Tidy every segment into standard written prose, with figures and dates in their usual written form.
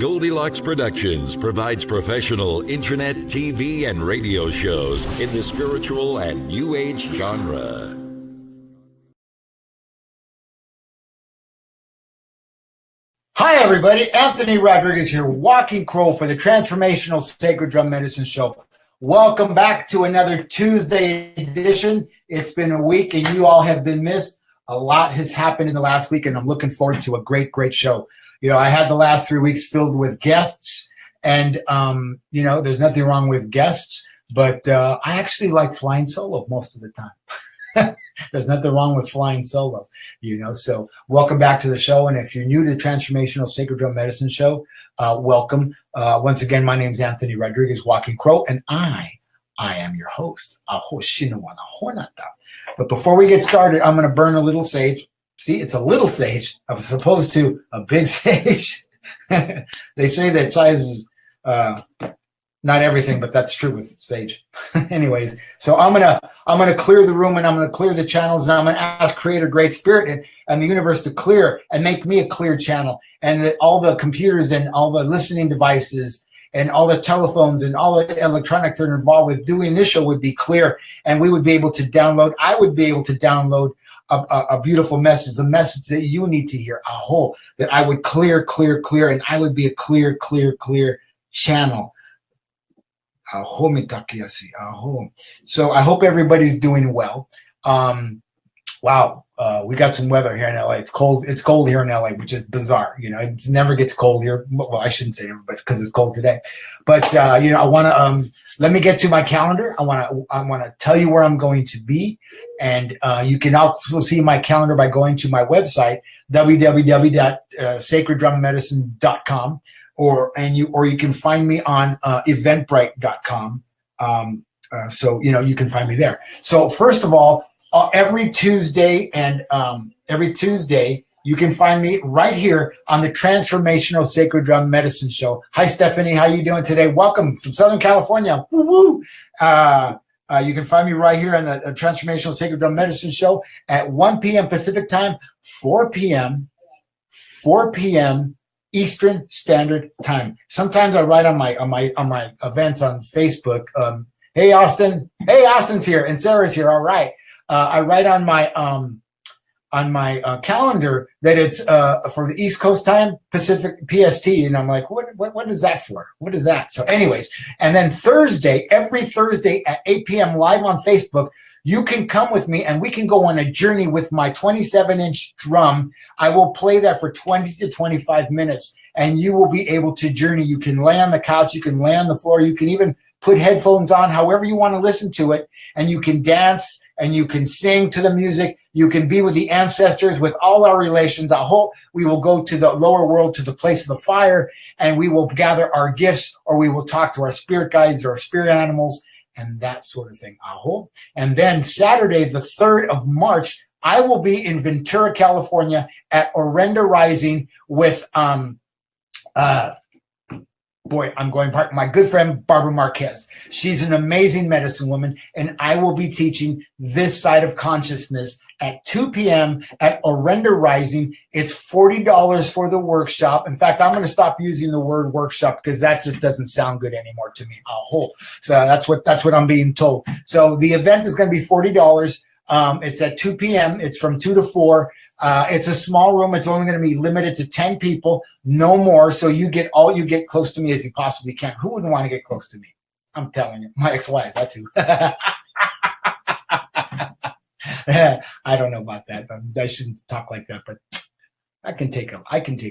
Goldylocks Productions provides professional internet, TV, and radio shows in the spiritual and New Age genre. Hi, everybody. Anthony Rodriguez here, Walking Crow for the Transformational Sacred Drum Medicine Show. Welcome back to another Tuesday edition. It's been a week and you all have been missed. A lot has happened in the last week and I'm looking forward to a great show. You know, I had the last 3 weeks filled with guests and, you know, there's nothing wrong with guests, but I actually like flying solo most of the time. There's nothing wrong with flying solo, you know, so welcome back to the show. And if you're new to the Transformational Sacred Drum Medicine Show, welcome. Once again, my name is Anthony Rodriguez, Walking Crow, and I am your host. But before we get started, I'm going to burn a little sage. See, it's a little sage as opposed to a big sage. They say that size is not everything, but that's true with sage. Anyways, so I'm gonna clear the room and I'm gonna clear the channels and I'm gonna ask Creator Great Spirit and the universe to clear and make me a clear channel, and that all the computers and all the listening devices and all the telephones and all the electronics that are involved with doing this show would be clear, and we would be able to download. I would be able to download a beautiful message, the message that you need to hear, that I would clear, and I would be a clear channel. So I hope everybody's doing well. Wow, we got some weather here in LA. It's cold here in LA, which is bizarre. You know, it never gets cold here. Well, I shouldn't say never, but because it's cold today. But you know, I want to let me get to my calendar. I want to tell you where I'm going to be, and you can also see my calendar by going to my website www.sacreddrummedicine.com, or you can find me on eventbrite.com. So you know, you can find me there. So first of all, every Tuesday you can find me right here on the Transformational Sacred Drum Medicine Show. Hi, Stephanie. How you doing today? Welcome from Southern California. Woo-hoo. You can find me right here on the Transformational Sacred Drum Medicine Show at 1 p.m. Pacific time, 4 p.m. Eastern Standard Time. Sometimes I write on my events on Facebook. Hey, Austin. Hey, Austin's here and Sarah's here. All right. I write on my calendar that it's for the East Coast time, Pacific PST, and I'm like, what is that for? What is that? So, anyways, and then every Thursday at 8 p.m. live on Facebook, you can come with me and we can go on a journey with my 27-inch drum. I will play that for 20 to 25 minutes, and you will be able to journey. You can lay on the couch, you can lay on the floor, you can even put headphones on, however you want to listen to it, and you can dance and you can sing to the music. You can be with the ancestors, with all our relations. I hope we will go to the lower world, to the place of the fire, and we will gather our gifts, or we will talk to our spirit guides or spirit animals and that sort of thing. I hope. And then Saturday, the 3rd of March, I will be in Ventura, California at Orenda Rising with my good friend Barbara Marquez. She's an amazing medicine woman, and I will be teaching this side of consciousness at 2 p.m. at Orenda Rising. It's $40 for the workshop. In fact, I'm going to stop using the word workshop because that just doesn't sound good anymore to me. So that's what I'm being told. So the event is going to be $40. It's at 2 p.m. It's from 2 to 4. It's a small room. It's only going to be limited to 10 people, no more. So you get close to me as you possibly can. Who wouldn't want to get close to me? I'm telling you, my ex-wives, that's who. I don't know about that. I shouldn't talk like that, but I can take a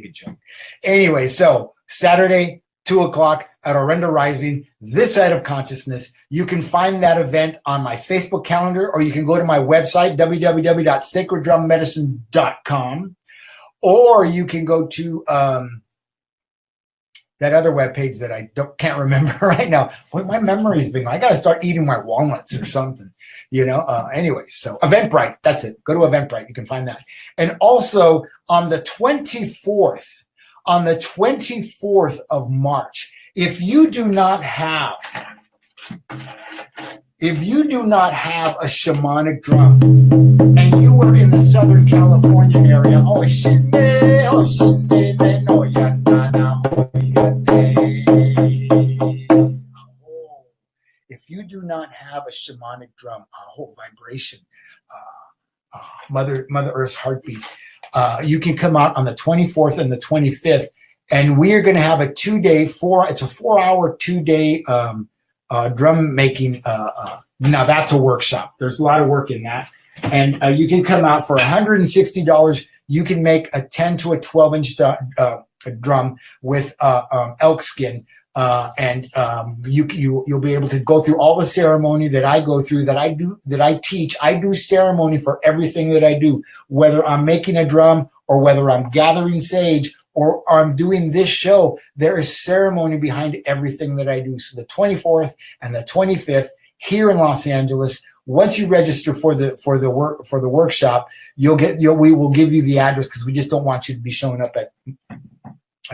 joke. Anyway, so Saturday, 2:00 at Orenda Rising, this side of consciousness. You can find that event on my Facebook calendar, or you can go to my website, www.sacreddrummedicine.com, or you can go to that other webpage that I can't remember right now. Boy, my memory's been, I got to start eating my walnuts or something, you know. Anyway, so Eventbrite, that's it. Go to Eventbrite. You can find that. And also on the 24th of March, if you do not have a shamanic drum and you were in the Southern California area, oh shit, no, yeah, nah, not have a shamanic drum, a whole vibration, Mother Earth's heartbeat, you can come out on the 24th and the 25th, and we are going to have a 2-day, it's a 4-hour, 2-day drum making. Now that's a workshop. There's a lot of work in that. And you can come out for $160. You can make a 10 to a 12-inch drum with elk skin. And you'll be able to go through all the ceremony that I go through, that I teach. I do ceremony for everything that I do, whether I'm making a drum or whether I'm gathering sage or I'm doing this show. There is ceremony behind everything that I do. So the 24th and the 25th here in Los Angeles. Once you register for the workshop, we will give you the address, because we just don't want you to be showing up at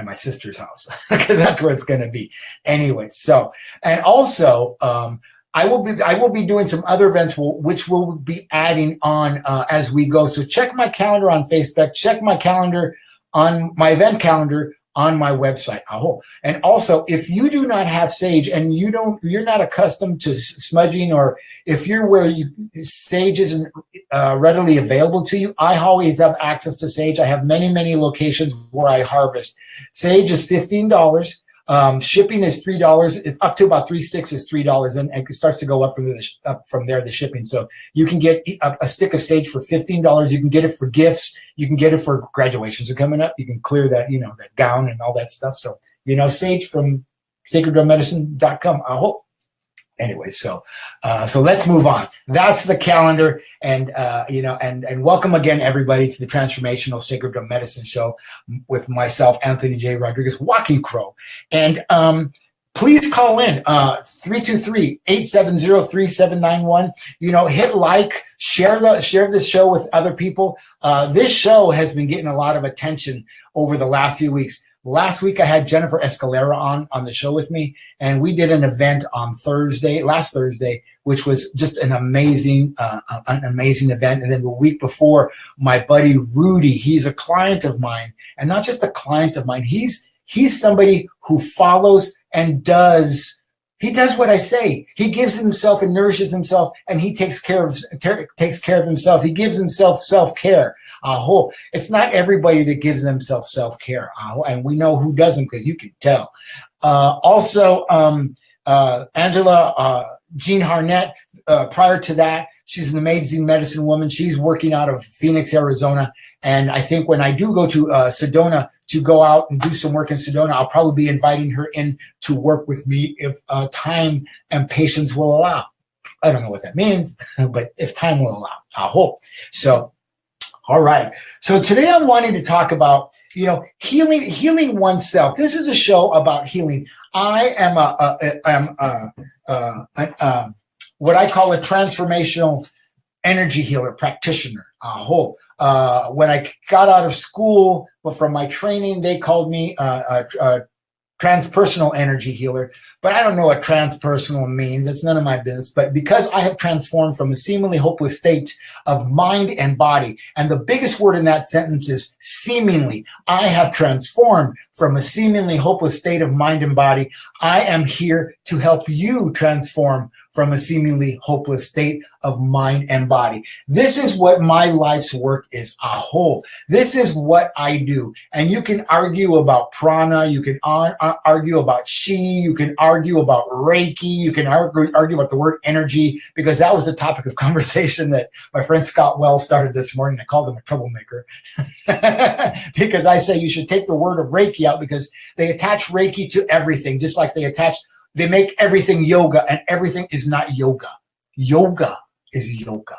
my sister's house, because that's where it's going to be anyway. So, and also, I will be doing some other events which we'll be adding on as we go. So check my calendar on Facebook. Check my calendar on my event calendar on my website. And also, if you do not have sage and you're not accustomed to smudging, or if you're where sage isn't readily available to you, I always have access to sage. I have many, many locations where I harvest. Sage is $15. Shipping is $3. Up to about 3 sticks is $3, and it starts to go up from there, the shipping. So you can get a stick of sage for $15. You can get it for gifts. You can get it for graduations are coming up. You can clear that, that gown and all that stuff. So, sage from sacreddrummedicine.com. Anyway, so let's move on. That's the calendar, and and welcome again, everybody, to the Transformational Sacred Drum Medicine Show with myself, Anthony J. Rodriguez, Walking Crow. And please call in 323-870-3791. Hit like, share this show with other people. This show has been getting a lot of attention over the last few weeks. Last week, I had Jennifer Escalera on the show with me, and we did an event on last Thursday, which was just an amazing event. And then the week before, my buddy Rudy, he's a client of mine, and not just a client of mine. He's somebody who follows and does. He does what I say. He gives himself and nourishes himself, and he takes care of himself. He gives himself self-care. It's not everybody that gives themselves self-care. And we know who doesn't, because you can tell. Also, Angela Jean Harnett, prior to that, she's an amazing medicine woman. She's working out of Phoenix, Arizona. And I think when I do go to Sedona to go out and do some work in Sedona, I'll probably be inviting her in to work with me if time and patience will allow. I don't know what that means, but if time will allow. So, all right. So today I'm wanting to talk about, healing oneself. This is a show about healing. I am what I call a transformational energy healer practitioner. When I got out of school, from my training, they called me a transpersonal energy healer, but I don't know what transpersonal means. It's none of my business. But because I have transformed from a seemingly hopeless state of mind and body, and the biggest word in that sentence is seemingly, I have transformed from a seemingly hopeless state of mind and body. I am here to help you transform from a seemingly hopeless state of mind and body. This is what my life's work is. This is what I do. And you can argue about prana, you can argue about chi, you can argue about Reiki, you can argue about the word energy, because that was the topic of conversation that my friend Scott Wells started this morning. I called him a troublemaker because I say you should take the word of Reiki out, because they attach Reiki to everything, just like they make everything yoga, and everything is not yoga. Yoga is yoga.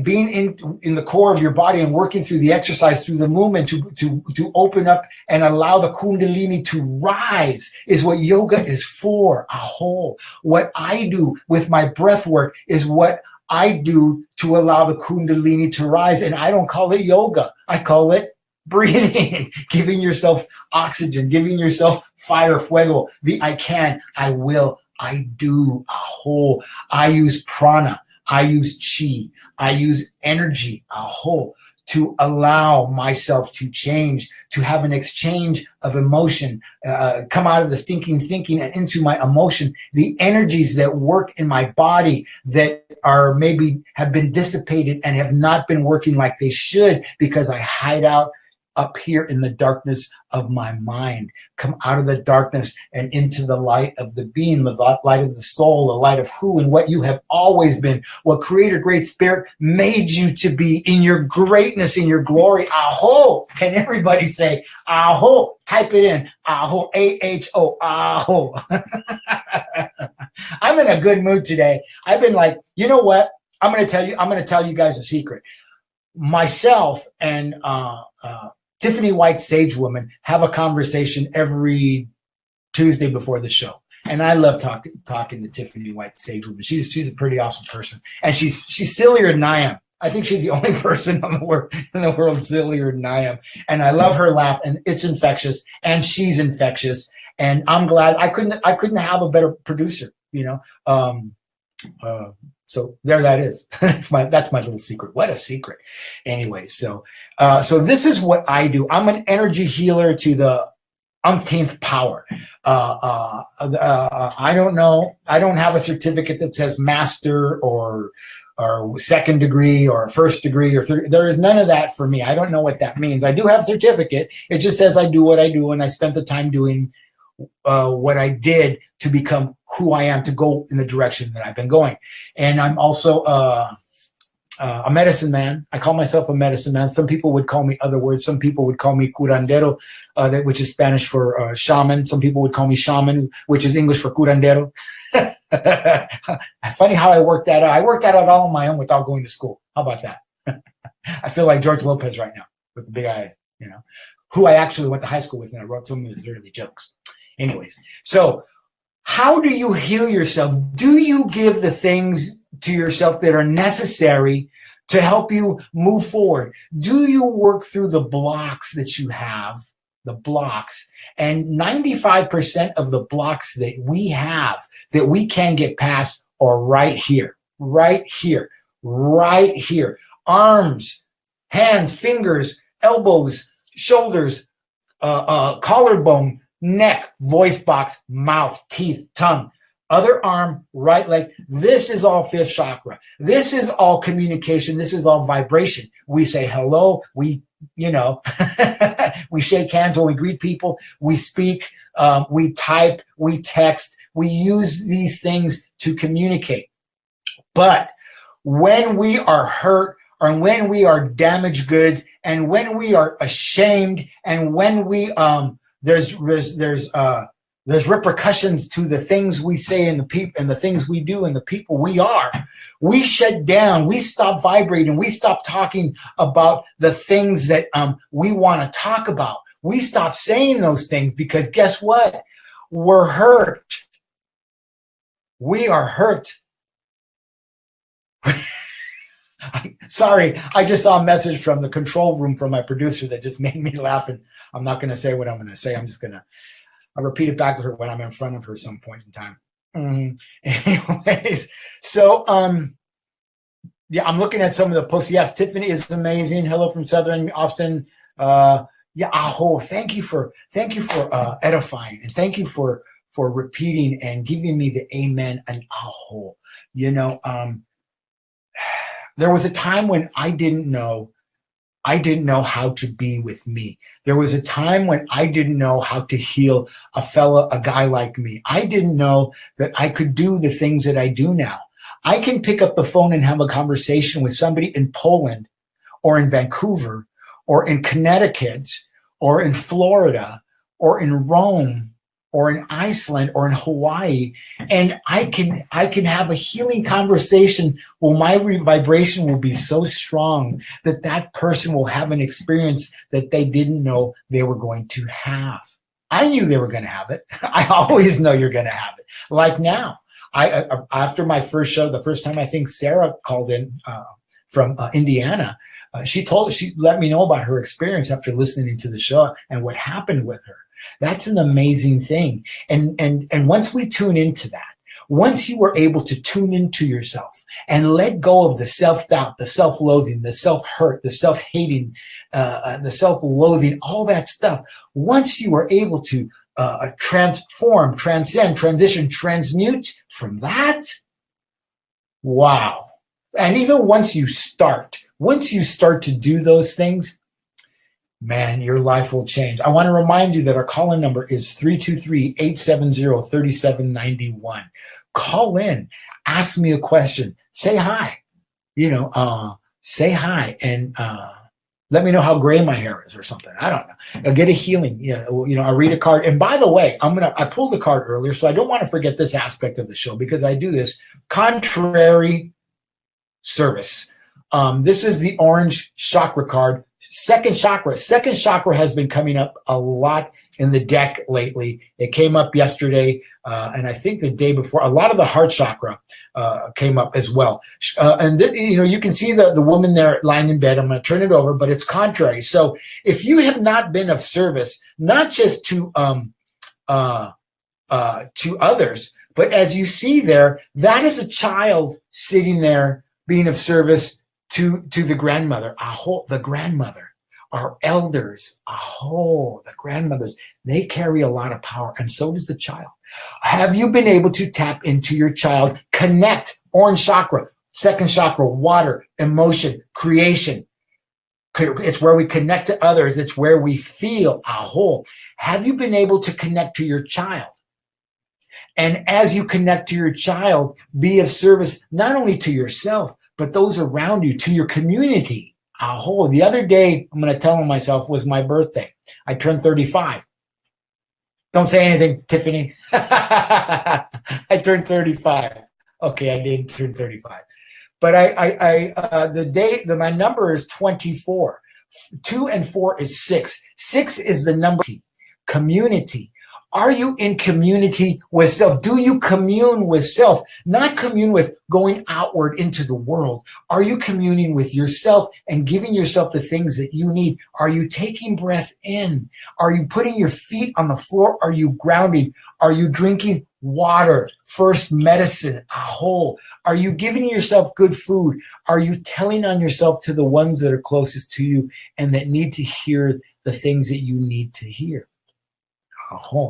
Being in the core of your body and working through the exercise, through the movement to open up and allow the kundalini to rise is what yoga is for. What I do with my breath work is what I do to allow the kundalini to rise. And I don't call it yoga. I call it breathing, giving yourself oxygen, giving yourself fire, fuego, the I can, I will, I do. I use prana, I use chi, I use energy, to allow myself to change, to have an exchange of emotion, come out of the stinking thinking and into my emotion, the energies that work in my body that are maybe have been dissipated and have not been working like they should because I hide out up here in the darkness of my mind. Come out of the darkness and into the light of the being, the light of the soul, the light of who and what you have always been, what Creator Great Spirit made you to be in your greatness, in your glory. Aho! Can everybody say aho? Type it in. Aho, A-H-O, aho. I'm in a good mood today. I've been like, you know what? I'm going to tell you guys a secret. Myself and Tiffany White Sage Woman have a conversation every Tuesday before the show. And I love talking to Tiffany White Sage Woman. She's a pretty awesome person. And she's sillier than I am. I think she's the only person in the world sillier than I am. And I love her laugh, and it's infectious, and she's infectious. And I'm glad I couldn't have a better producer, so there that is. That's my little secret. What a secret. Anyway, so this is what I do. I'm an energy healer to the umpteenth power. I don't know. I don't have a certificate that says master or second degree or first degree or third. There is none of that for me. I don't know what that means. I do have a certificate. It just says I do what I do, and I spent the time doing what I did to become who I am, to go in the direction that I've been going. And I'm also a medicine man. I call myself a medicine man. Some people would call me other words. Some people would call me curandero, which is Spanish for shaman. Some people would call me shaman, which is English for curandero. Funny how I worked that out. I worked that out all on my own without going to school. How about that? I feel like George Lopez right now with the big eyes, who I actually went to high school with, and I wrote some of his early jokes. Anyways, so how do you heal yourself? Do you give the things to yourself that are necessary to help you move forward? Do you work through the blocks that you have, the blocks? And 95% of the blocks that we have that we can get past are right here, right here, right here. Arms, hands, fingers, elbows, shoulders, collarbone, neck, voice box, mouth, teeth, tongue, other arm, right leg. This is all fifth chakra. This is all communication. This is all vibration. We say hello. We shake hands when we greet people. We speak, we type, we text. We use these things to communicate. But when we are hurt, or when we are damaged goods, and when we are ashamed, and when we there's repercussions to the things we say and the people and the things we do and the people we are. We shut down. We stop vibrating. We stop talking about the things that we want to talk about. We stop saying those things because guess what? We're hurt. We are hurt. Sorry, I just saw a message from the control room from my producer that just made me laugh, and I'm not going to say what I'm going to say. I'm just going to repeat it back to her when I'm in front of her some point in time. Anyways, so yeah, I'm looking at some of the posts. Yes, Tiffany is amazing. Hello from Southern Austin. Yeah, aho. Thank you for edifying, and thank you for repeating and giving me the amen and aho. There was a time when I didn't know how to be with me. There was a time when I didn't know how to heal a guy like me. I didn't know that I could do the things that I do now. I can pick up the phone and have a conversation with somebody in Poland or in Vancouver or in Connecticut or in Florida or in Rome or in Iceland or in Hawaii, and I can have a healing conversation where my vibration will be so strong that that person will have an experience that they didn't know they were going to have. I knew they were going to have it. I always know you're going to have it. Like now, after my first show, the first time I think Sarah called in from Indiana, she let me know about her experience after listening to the show and what happened with her. That's an amazing thing. And once we tune into that, once you were able to tune into yourself and let go of the self-doubt, the self-loathing, the self-hurt, the self-hating, the self-loathing, all that stuff, once you were able to transform, transcend, transition, transmute from that, wow. And even once you start to do those things, man, your life will change. I want to remind you that our call-in number is 323-870-3791. Call in, ask me a question, say hi, say hi, and let me know how gray my hair is or something. I don't know. I'll get a healing. I'll read a card. And by the way, I pulled a card earlier, so I don't want to forget this aspect of the show because I do this contrary service. This is the orange chakra card. Second chakra has been coming up a lot in the deck lately. It came up yesterday, and I think the day before. A lot of the heart chakra came up as well. You can see the woman there lying in bed. I'm going to turn it over, but it's contrary. So if you have not been of service, not just to others, but as you see there, that is a child sitting there being of service to the grandmother, the grandmother, our elders, the grandmothers, they carry a lot of power, and so does the child. Have you been able to tap into your child, connect, orange chakra, second chakra, water, emotion, creation? It's where we connect to others. It's where we feel Have you been able to connect to your child? And as you connect to your child, be of service not only to yourself, but those around you, to your community. The other day, I'm going to tell myself, was my birthday. I turned 35. Don't say anything, Tiffany. I turned 35. Okay, I didn't turn 35. But my number is 24. 2 and 4 is 6. 6 is the number community. Are you in community with self? Do you commune with self? Not commune with going outward into the world. Are you communing with yourself and giving yourself the things that you need? Are you taking breath in? Are you putting your feet on the floor? Are you grounding? Are you drinking water? First medicine, Are you giving yourself good food? Are you telling on yourself to the ones that are closest to you and that need to hear the things that you need to hear?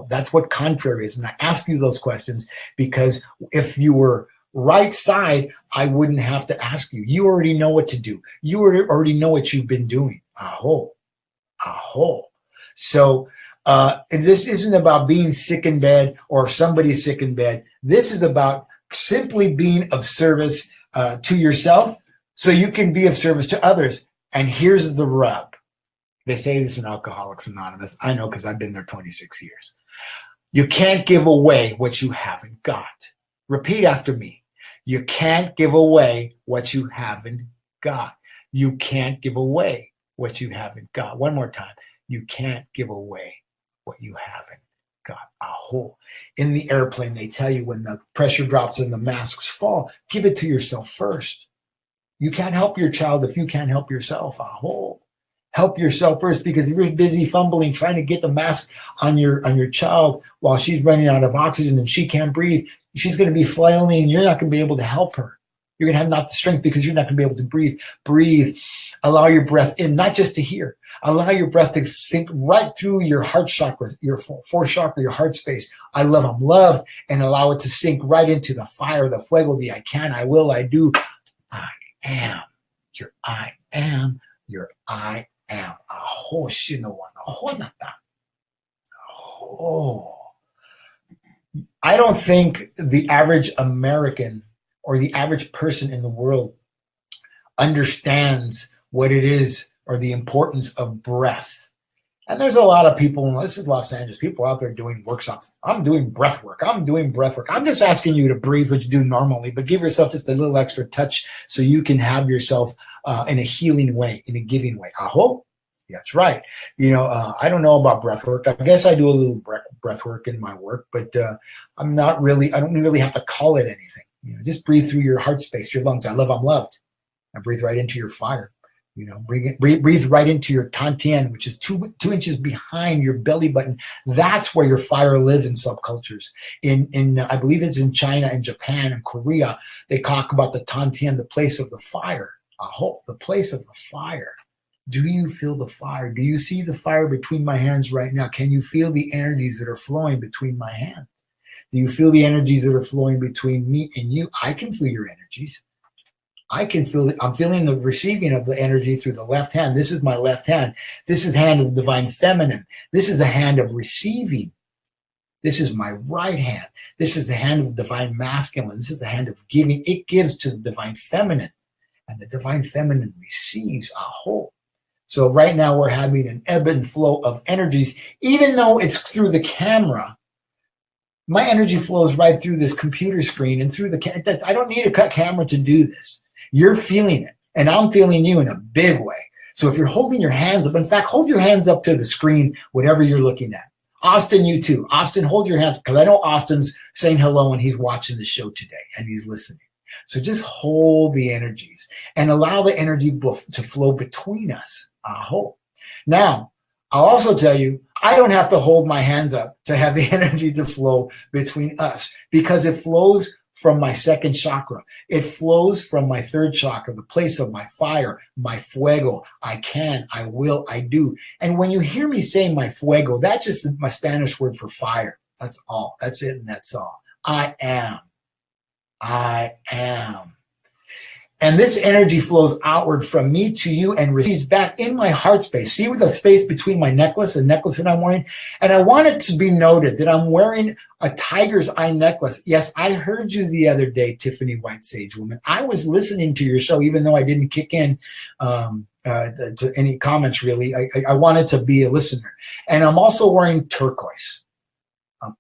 That's what contrary is. And I ask you those questions because if you were right side, I wouldn't have to ask you. You already know what to do. You already know what you've been doing. So this isn't about being sick in bed or somebody's sick in bed. This is about simply being of service to yourself so you can be of service to others. And here's the rub. They say this in Alcoholics Anonymous. I know because I've been there 26 years. You can't give away what you haven't got. Repeat after me. You can't give away what you haven't got. You can't give away what you haven't got. One more time. You can't give away what you haven't got. In the airplane, they tell you when the pressure drops and the masks fall, give it to yourself first. You can't help your child if you can't help yourself. Help yourself first, because if you're busy fumbling trying to get the mask on your child while she's running out of oxygen and she can't breathe, she's going to be flailing and you're not going to be able to help her. You're going to have not the strength because you're not going to be able to breathe. Breathe. Allow your breath in, not just to hear. Allow your breath to sink right through your heart chakras, your fourth chakra, your heart space. I love, I'm loved, and allow it to sink right into the fire, the fuego, the I can, I will, I do. I am. Your I am. Your I am. I don't think the average American or the average person in the world understands what it is or the importance of breath. And there's a lot of people, and this is Los Angeles, people out there doing workshops. I'm doing breath work. I'm just asking you to breathe what you do normally, but give yourself just a little extra touch so you can have yourself in a healing way, in a giving way. That's right. I don't know about breath work. I guess I do a little breath work in my work, but I don't really have to call it anything. Just breathe through your heart space, your lungs. I love, I'm loved. I breathe right into your fire. Breathe right into your tantien, which is two inches behind your belly button. That's where your fire lives in subcultures. In I believe it's in China and Japan and Korea, they talk about the tantien, the place of the fire. The place of the fire. Do you feel the fire? Do you see the fire between my hands right now? Can you feel the energies that are flowing between my hands? Do you feel the energies that are flowing between me and you? I can feel your energies. I can feel it. I'm feeling the receiving of the energy through the left hand. This is my left hand. This is hand of the divine feminine. This is the hand of receiving. This is my right hand. This is the hand of the divine masculine. This is the hand of giving. It gives to the divine feminine, and the divine feminine receives a whole. So right now we're having an ebb and flow of energies, even though it's through the camera. My energy flows right through this computer screen and through the. I don't need a camera to do this. You're feeling it, and I'm feeling you in a big way. So if you're holding your hands up, in fact, hold your hands up to the screen, whatever you're looking at. Austin, you too. Austin, hold your hands, because I know Austin's saying hello and he's watching the show today and he's listening. So just hold the energies and allow the energy to flow between us. Now, I'll also tell you, I don't have to hold my hands up to have the energy to flow between us, because it flows from my second chakra. It flows from my third chakra, the place of my fire, my fuego. I can, I will, I do. And when you hear me say my fuego, that's just my Spanish word for fire. That's all. That's it, and that's all. I am. I am. And this energy flows outward from me to you and receives back in my heart space. See, with the space between my necklace, the necklace that I'm wearing. And I want it to be noted that I'm wearing a tiger's eye necklace. Yes, I heard you the other day, Tiffany White Sage Woman. I was listening to your show, even though I didn't kick in to any comments, really. I wanted to be a listener. And I'm also wearing turquoise.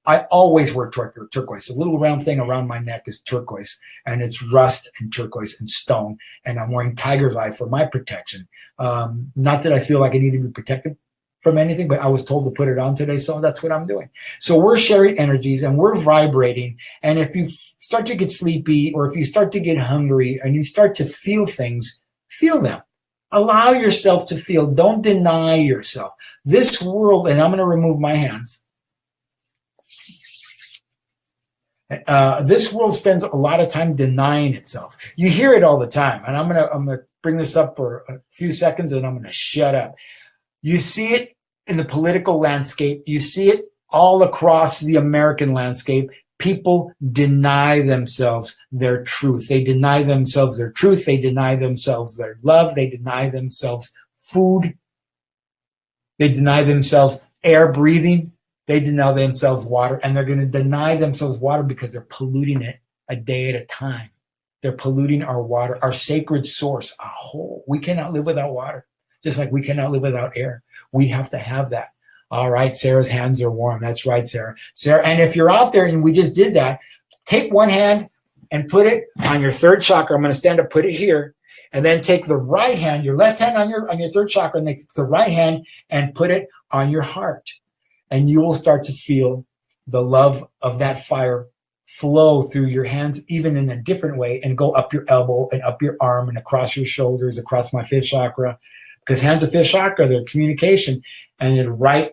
I always wear turquoise. The little round thing around my neck is turquoise, and it's rust and turquoise and stone. And I'm wearing tiger's eye for my protection. Not that I feel like I need to be protected from anything, but I was told to put it on today, so that's what I'm doing. So we're sharing energies and we're vibrating. And if you start to get sleepy, or if you start to get hungry and you start to feel things, feel them. Allow yourself to feel. Don't deny yourself. This world, and I'm going to remove my hands. This world spends a lot of time denying itself. You hear it all the time, and I'm gonna bring this up for a few seconds, and I'm gonna shut up. You see it in the political landscape. You see it all across the American landscape. People deny themselves their truth. They deny themselves their truth. They deny themselves their love. They deny themselves food. They deny themselves air breathing. They deny themselves water, and they're going to deny themselves water because they're polluting it a day at a time. They're polluting our water, our sacred source, a whole. We cannot live without water, just like we cannot live without air. We have to have that. All right, Sarah's hands are warm. That's right, Sarah. Sarah, and if you're out there and we just did that, take one hand and put it on your third chakra. I'm going to stand up, put it here, and then take the right hand, your left hand on your third chakra, and take the right hand and put it on your heart. And you will start to feel the love of that fire flow through your hands, even in a different way, and go up your elbow and up your arm and across your shoulders, across my fifth chakra. Because hands of fifth chakra, they're communication. And then right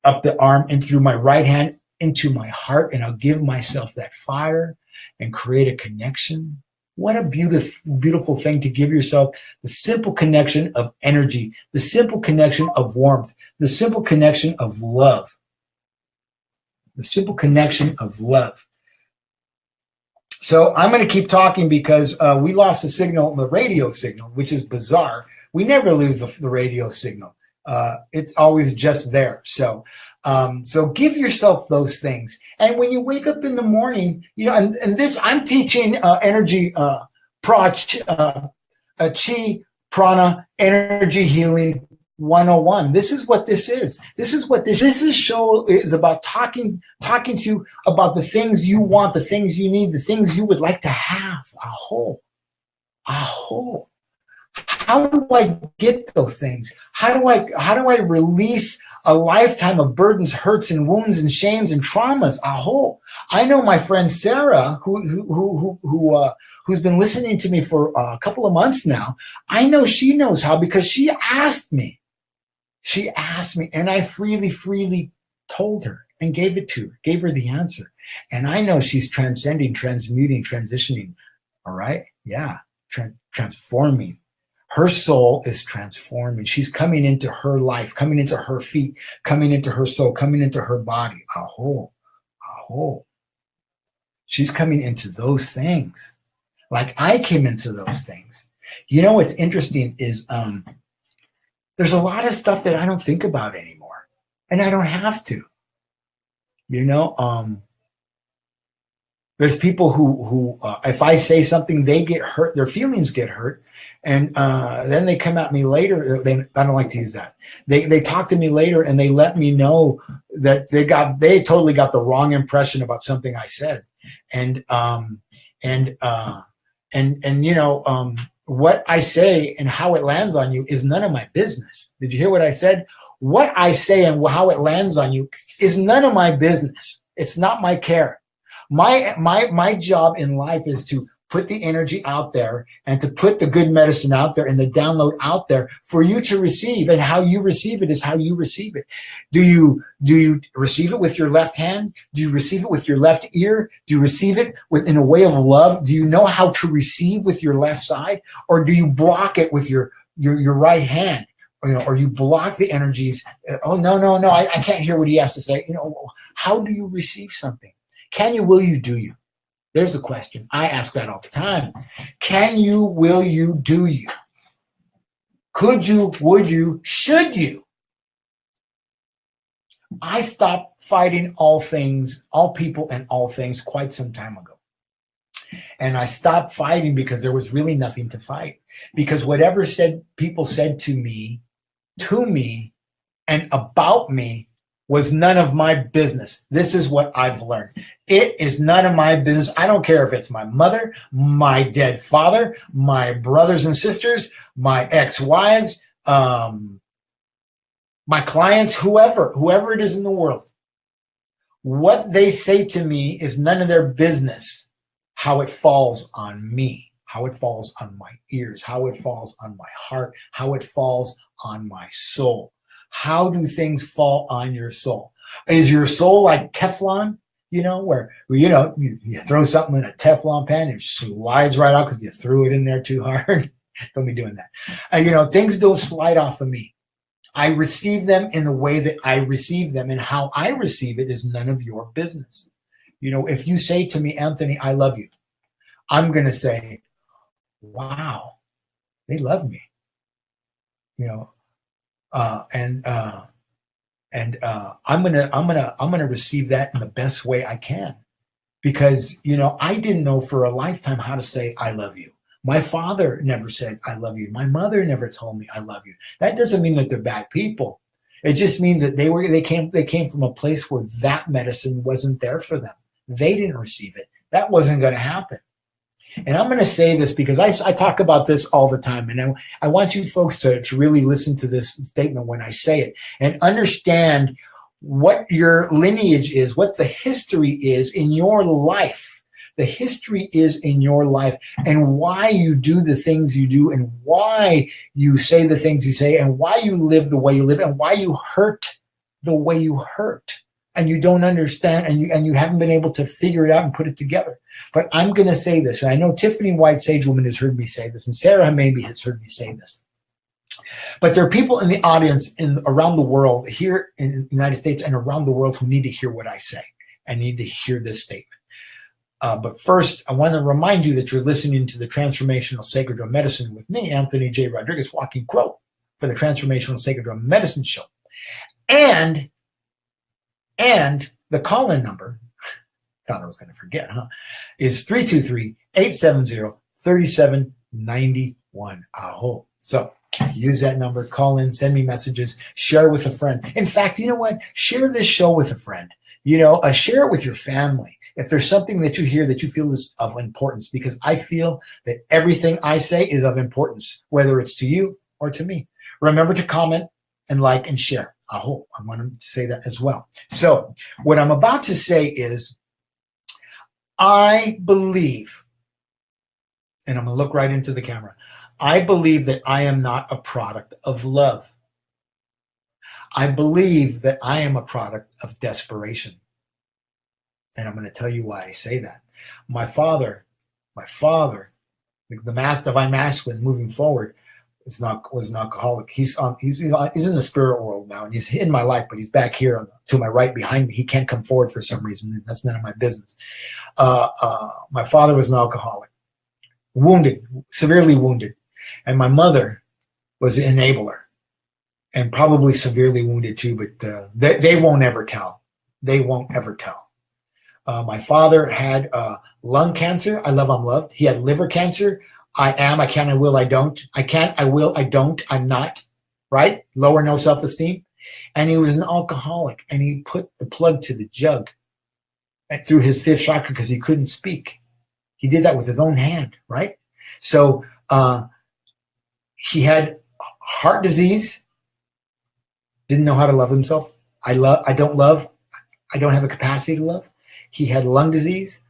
up the arm and through my right hand into my heart. And I'll give myself that fire and create a connection. What a beautiful thing to give yourself, the simple connection of energy, the simple connection of warmth, the simple connection of love. The simple connection of love. So I'm going to keep talking because we lost the signal, the radio signal, which is bizarre. We never lose the radio signal. It's always just there. So give yourself those things. And when you wake up in the morning, and this, I'm teaching energy, chi, prana, energy healing 101. This is what this is. This show is about talking to you about the things you want, the things you need, the things you would like to have. A whole. How do I get those things? How do I release a lifetime of burdens, hurts, and wounds, and shames, and traumas? A whole. I know my friend Sarah, who who's been listening to me for a couple of months now, I know she knows how because she asked me. She asked me, and I freely told her and gave it to her, gave her the answer. And I know she's transcending, transmuting, transitioning. All right? Yeah, transforming. Her soul is transforming. She's coming into her life, coming into her feet, coming into her soul, coming into her body. Aho. She's coming into those things. Like I came into those things. You know what's interesting is there's a lot of stuff that I don't think about anymore. And I don't have to. You know, there's people who if I say something, they get hurt, their feelings get hurt. And then they come at me later. I don't like to use that. They talk to me later and they let me know that they totally got the wrong impression about something I said. And you know, what I say and how it lands on you is none of my business. Did you hear what I said? What I say and how it lands on you is none of my business. It's not my care. My job in life is to put the energy out there and to put the good medicine out there and the download out there for you to receive. And how you receive it is how you receive it. Do you receive it with your left hand? Do you receive it with your left ear? Do you receive it in a way of love? Do you know how to receive with your left side? Or do you block it with your right hand? Or you block the energies. Oh, no, I can't hear what he has to say. You know, how do you receive something? Can you, will you, do you? There's a question. I ask that all the time. Can you, will you, do you? Could you, would you, should you? I stopped fighting all things, all people and all things quite some time ago. And I stopped fighting because there was really nothing to fight. Because whatever people said to me, and about me was none of my business. This is what I've learned. It is none of my business. I don't care if it's my mother, my dead father, my brothers and sisters, my ex-wives, my clients, whoever it is in the world. What they say to me is none of their business. How it falls on me, how it falls on my ears, how it falls on my heart, how it falls on my soul. How do things fall on your soul? Is your soul like Teflon? You know, where you throw something in a Teflon pan and it slides right out because you threw it in there too hard. Don't be doing that. Things don't slide off of me. I receive them in the way that I receive them, and how I receive it is none of your business. If you say to me, Anthony, I love you, I'm going to say, wow, they love me. I'm gonna receive that in the best way I can, because I didn't know for a lifetime how to say I love you. My father never said I love you. My mother never told me I love you. That doesn't mean that they're bad people. It just means that they came from a place where that medicine wasn't there for them. They didn't receive it. That wasn't going to happen. And I'm going to say this because I talk about this all the time. And I want you folks to really listen to this statement when I say it and understand what your lineage is, what the history is in your life. The history is in your life, and why you do the things you do, and why you say the things you say, and why you live the way you live, and why you hurt the way you hurt. And you don't understand, and you haven't been able to figure it out and put it together. But I'm going to say this, and I know Tiffany White Sage Woman has heard me say this, and Sarah maybe has heard me say this. But there are people in the audience around the world, here in the United States and around the world, who need to hear what I say and need to hear this statement. But first, I want to remind you that you're listening to the Transformational Sacred Drum Medicine with me, Anthony J. Rodriguez, walking quote for the Transformational Sacred Drum Medicine Show. And the call-in number, thought I was going to forget, is 323-870-3791. Aho. So use that number, call in, send me messages, share with a friend. In fact, you know what? Share this show with a friend. Share it with your family. If there's something that you hear that you feel is of importance, because I feel that everything I say is of importance, whether it's to you or to me. Remember to comment and like and share. I want to say that as well. So what I'm about to say is, I believe and I'm going to look right into the camera. I believe that I am not a product of love. I believe that I am a product of desperation. And I'm going to tell you why I say that. My father, the divine masculine moving forward, was an alcoholic. He's in the spirit world now, and he's in my life, but he's back here to my right behind me. He can't come forward for some reason, and that's none of my business. My father was an alcoholic, severely wounded, and my mother was an enabler, and probably severely wounded too. But they won't ever tell. They won't ever tell. My father had lung cancer. I love, I'm loved. He had liver cancer. I am, I can, I will, I don't. I can't, I will, I don't, I'm not, right? Lower, no self-esteem. And he was an alcoholic, and he put the plug to the jug through his fifth chakra because he couldn't speak. He did that with his own hand, right? So he had heart disease, didn't know how to love himself. I don't have the capacity to love. He had lung disease.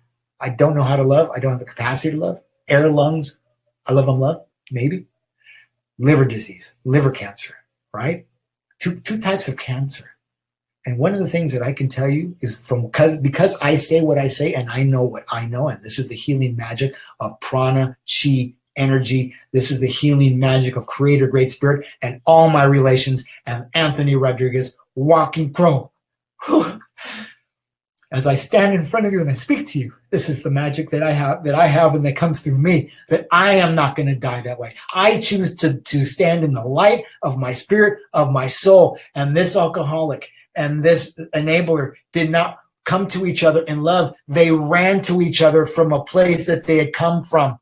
I don't know how to love. I don't have the capacity to love. Air, lungs, I love, I'm loved, maybe. Liver disease, liver cancer, right? Two types of cancer. And one of the things that I can tell you is because I say what I say and I know what I know, and this is the healing magic of prana, chi, energy. This is the healing magic of Creator, Great Spirit, and all my relations, and Anthony Rodriguez, Walking Crow. As I stand in front of you and I speak to you, this is the magic that I have and that comes through me, that I am not going to die that way. I choose to stand in the light of my spirit, of my soul. And this alcoholic and this enabler did not come to each other in love. They ran to each other from a place that they had come from.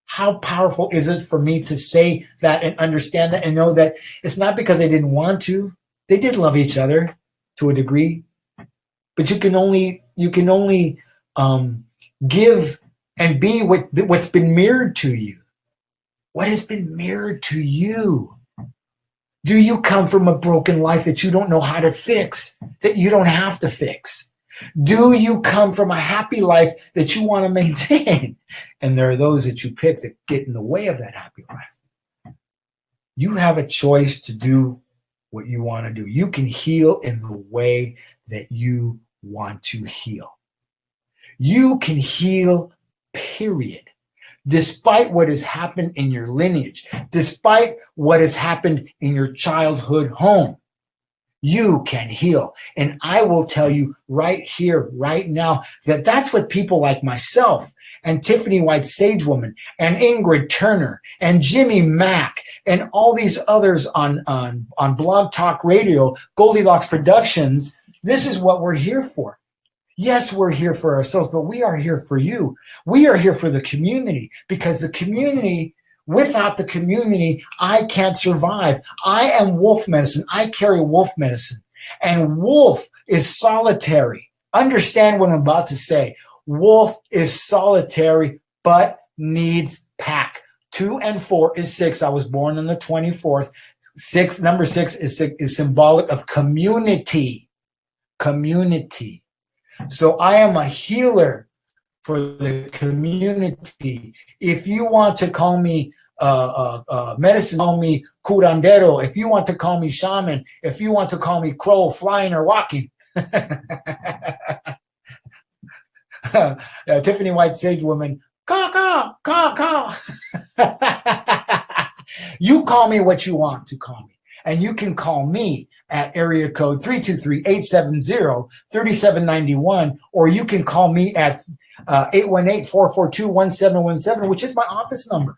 How powerful is it for me to say that and understand that and know that it's not because they didn't want to. They did love each other to a degree, but you can only give and be what's been mirrored to you. What has been mirrored to you? Do you come from a broken life that you don't know how to fix, that you don't have to fix? Do you come from a happy life that you want to maintain? And there are those that you pick that get in the way of that happy life. You have a choice to do what you want to do. You can heal in the way that you want to heal. You can heal, period. Despite what has happened in your lineage, despite what has happened in your childhood home. You can heal. And I will tell you right here, right now, that that's what people like myself and Tiffany White Sagewoman and Ingrid Turner and Jimmy Mack and all these others on Blog Talk Radio, Goldylocks Productions, this is what we're here for. Yes, we're here for ourselves, but we are here for you. We are here for the community, because the community, without the community, I can't survive. I am wolf medicine. I carry wolf medicine. And wolf is solitary. Understand what I'm about to say. Wolf is solitary, but needs pack. 2 and 4 is 6. I was born on the 24th. Number 6 is symbolic of community. Community. So I am a healer for the community. If you want to call me medicine, call me curandero. If you want to call me shaman, if you want to call me crow, flying or walking. Tiffany White Sagewoman, caw, caw, caw, caw. You call me what you want to call me. And you can call me at area code 323-870-3791, or you can call me at 818-442-1717, which is my office number.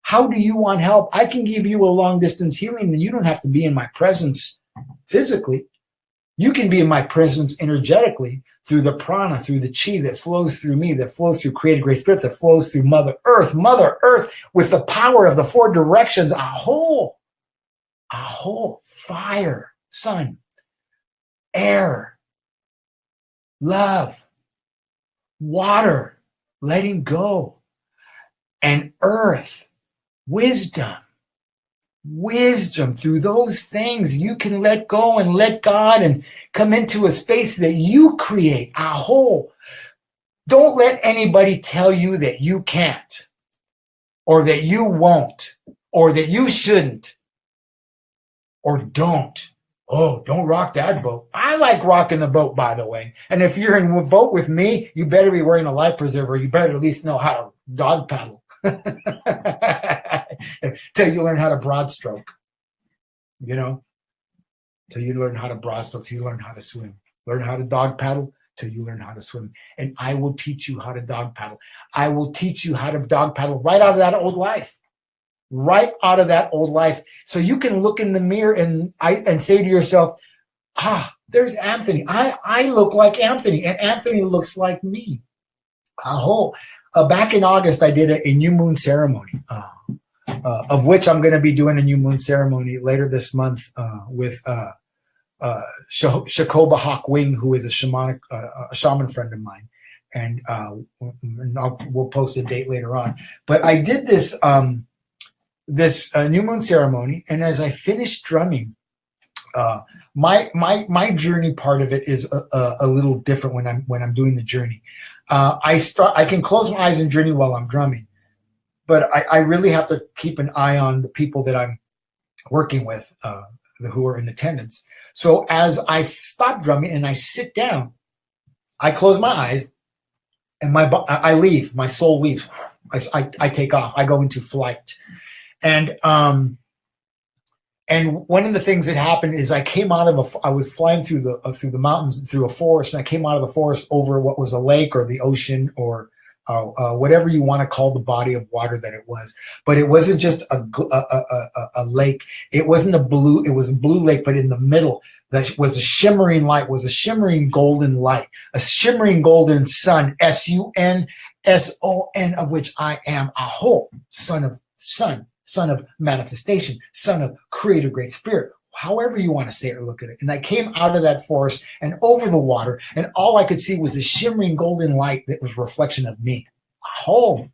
How do you want help? I can give you a long distance healing, and you don't have to be in my presence physically. You can be in my presence energetically through the prana, through the chi that flows through me, that flows through Creative Great Spirit, that flows through Mother Earth with the power of the 4 directions, a whole fire, sun, air, love, water, letting go, and earth, wisdom, wisdom. Through those things, you can let go and let God and come into a space that you create. Aho. Don't let anybody tell you that you can't, or that you won't, or that you shouldn't, or don't. Oh, don't rock that boat. I like rocking the boat, by the way. And if you're in a boat with me, you better be wearing a life preserver. You better at least know how to dog paddle. Till you learn how to broad stroke, you know, till you learn how to broad stroke, till you learn how to swim. Learn how to dog paddle till you learn how to swim. And I will teach you how to dog paddle. I will teach you how to dog paddle right out of that old life. Right out of that old life. So you can look in the mirror and say to yourself, there's Anthony. I look like Anthony, and Anthony looks like me. Back in August, I did a new moon ceremony, of which I'm going to be doing a new moon ceremony later this month with Shakoba Hawk Wing, who is a shaman friend of mine. And we'll post a date later on. But I did this new moon ceremony, and as I finished drumming, my journey part of it is a little different when I'm doing the journey. I can close my eyes and journey while I'm drumming, but I really have to keep an eye on the people that I'm working with, who are in attendance. So as I stop drumming and I sit down, I close my eyes, and I leave. My soul leaves. I take off. I go into flight. And one of the things that happened is I came out of I was flying through the mountains, through a forest, and I came out of the forest over what was a lake or the ocean or whatever you want to call the body of water that it was. But it wasn't just a lake. It wasn't it was a blue lake, but in the middle that was a shimmering light, was a shimmering golden light, a shimmering golden sun, SUNSON, of which I am Aho, son of sun. Son of manifestation, son of creator, great spirit, however you want to say it or look at it. And I came out of that forest and over the water, and all I could see was the shimmering golden light that was a reflection of me. A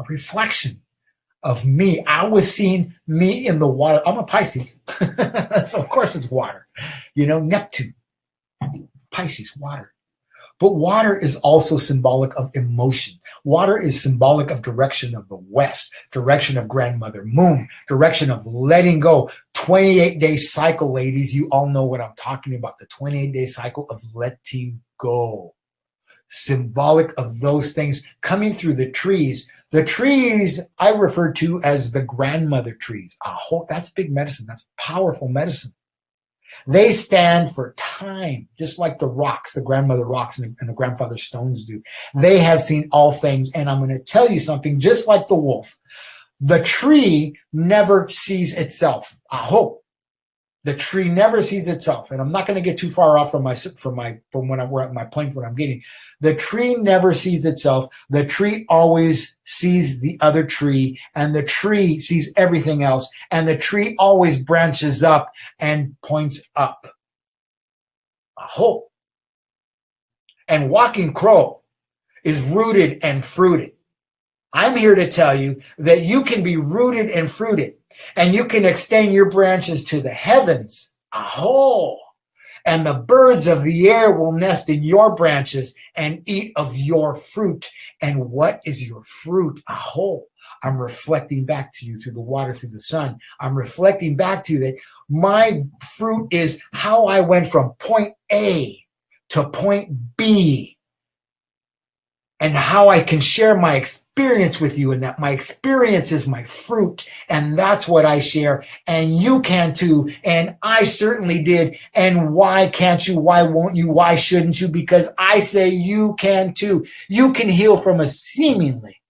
reflection of me. I was seeing me in the water. I'm a Pisces, so of course it's water. Neptune, Pisces, water. But water is also symbolic of emotion. Water is symbolic of direction of the West, direction of grandmother moon, direction of letting go. 28-day cycle, ladies. You all know what I'm talking about. The 28-day cycle of letting go. Symbolic of those things coming through the trees. The trees I refer to as the grandmother trees. That's big medicine. That's powerful medicine. They stand for time, just like the rocks, the grandmother rocks and the grandfather stones do. They have seen all things. And I'm going to tell you something, just like the wolf, the tree never sees itself. The tree never sees itself. And I'm not going to get too far off from when we're at my point what I'm getting. The tree never sees itself. The tree always sees the other tree, and the tree sees everything else. And the tree always branches up and points up. And Walking Crow is rooted and fruited. I'm here to tell you that you can be rooted and fruited, and you can extend your branches to the heavens. And the birds of the air will nest in your branches and eat of your fruit. And what is your fruit? I'm reflecting back to you through the water, through the sun. I'm reflecting back to you that my fruit is how I went from point A to point B, and how I can share my experience with you, and that my experience is my fruit, and that's what I share, and you can too, and I certainly did. And why can't you? Why won't you? Why shouldn't you? Because I say you can too. You can heal from a seemingly,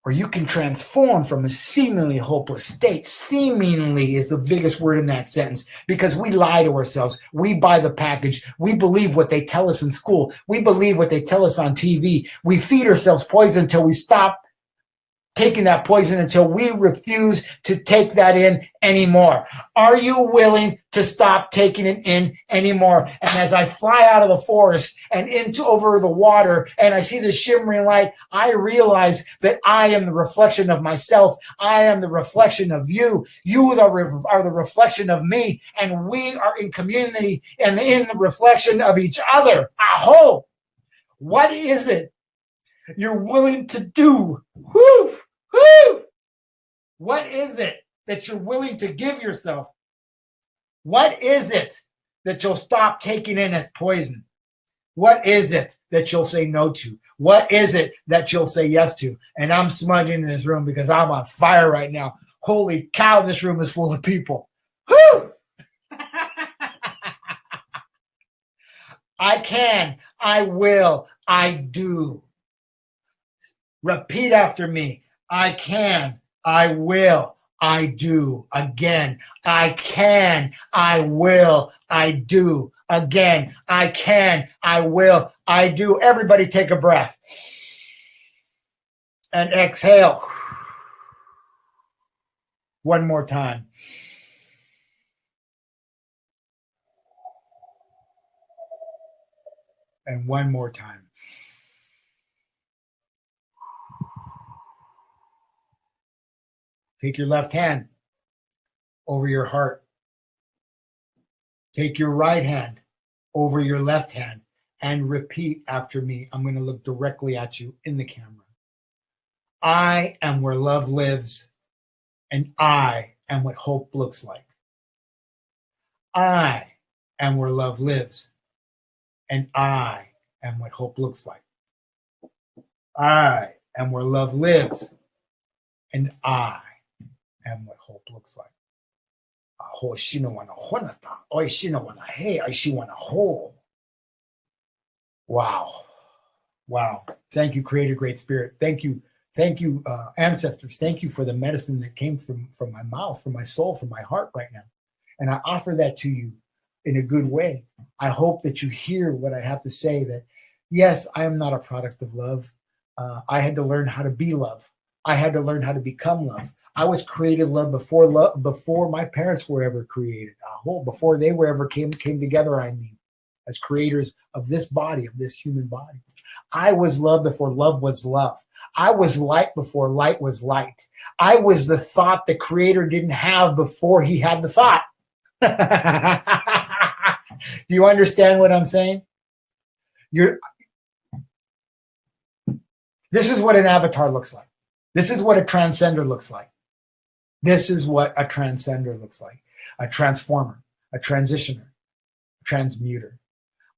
or you can transform from a seemingly hopeless state. Seemingly is the biggest word in that sentence, because we lie to ourselves. We buy the package. We believe what they tell us in school. We believe what they tell us on TV. We feed ourselves poison until we stop taking that poison until we refuse to take that in anymore. Are you willing to stop taking it in anymore? And as I fly out of the forest and into over the water and I see the shimmering light, I realize that I am the reflection of myself. I am the reflection of you. You are the reflection of me, and we are in community and in the reflection of each other. Aho! What is it you're willing to do? Woo! Woo! What is it that you're willing to give yourself? What is it that you'll stop taking in as poison? What is it that you'll say no to? What is it that you'll say yes to? And I'm smudging in this room because I'm on fire right now. Holy cow, this room is full of people. Woo! I can, I will, I do. Repeat after me. I can, I will, I do. Again, I can, I will, I do. Again, I can, I will, I do. Everybody take a breath. And exhale. One more time. And one more time. Take your left hand over your heart. Take your right hand over your left hand and repeat after me. I'm going to look directly at you in the camera. I am where love lives, and I am what hope looks like. I am where love lives, and I am what hope looks like. I am where love lives, and I am what hope looks like. Wow. Wow. Thank you, Creator, Great Spirit. Thank you, ancestors. Thank you for the medicine that came from my mouth, from my soul, from my heart right now. And I offer that to you in a good way. I hope that you hear what I have to say, that yes, I am not a product of love. I had to learn how to be love. I had to learn how to become love. I was created love before my parents were ever created. Before they were ever came together, I mean, as creators of this body, of this human body. I was love before love was love. I was light before light was light. I was the thought the Creator didn't have before he had the thought. Do you understand what I'm saying? This is what an avatar looks like. This is what a transcender looks like. This is what a transcender looks like. A transformer, a transitioner, a transmuter.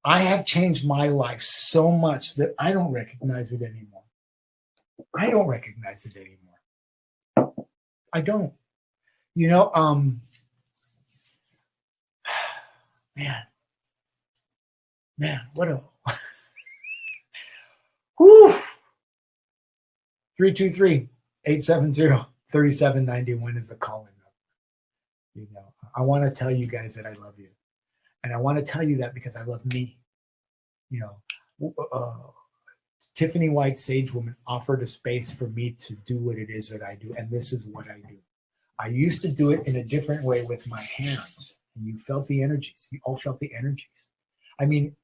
I have changed my life so much that I don't recognize it anymore. I don't recognize it anymore. I don't. You know, man, what a 323-870-3791 is the call-in number. You know, I want to tell you guys that I love you. And I want to tell you that because I love me. You know, Tiffany White, Sage Woman, offered a space for me to do what it is that I do. And this is what I do. I used to do it in a different way with my hands. And you felt the energies. You all felt the energies. I mean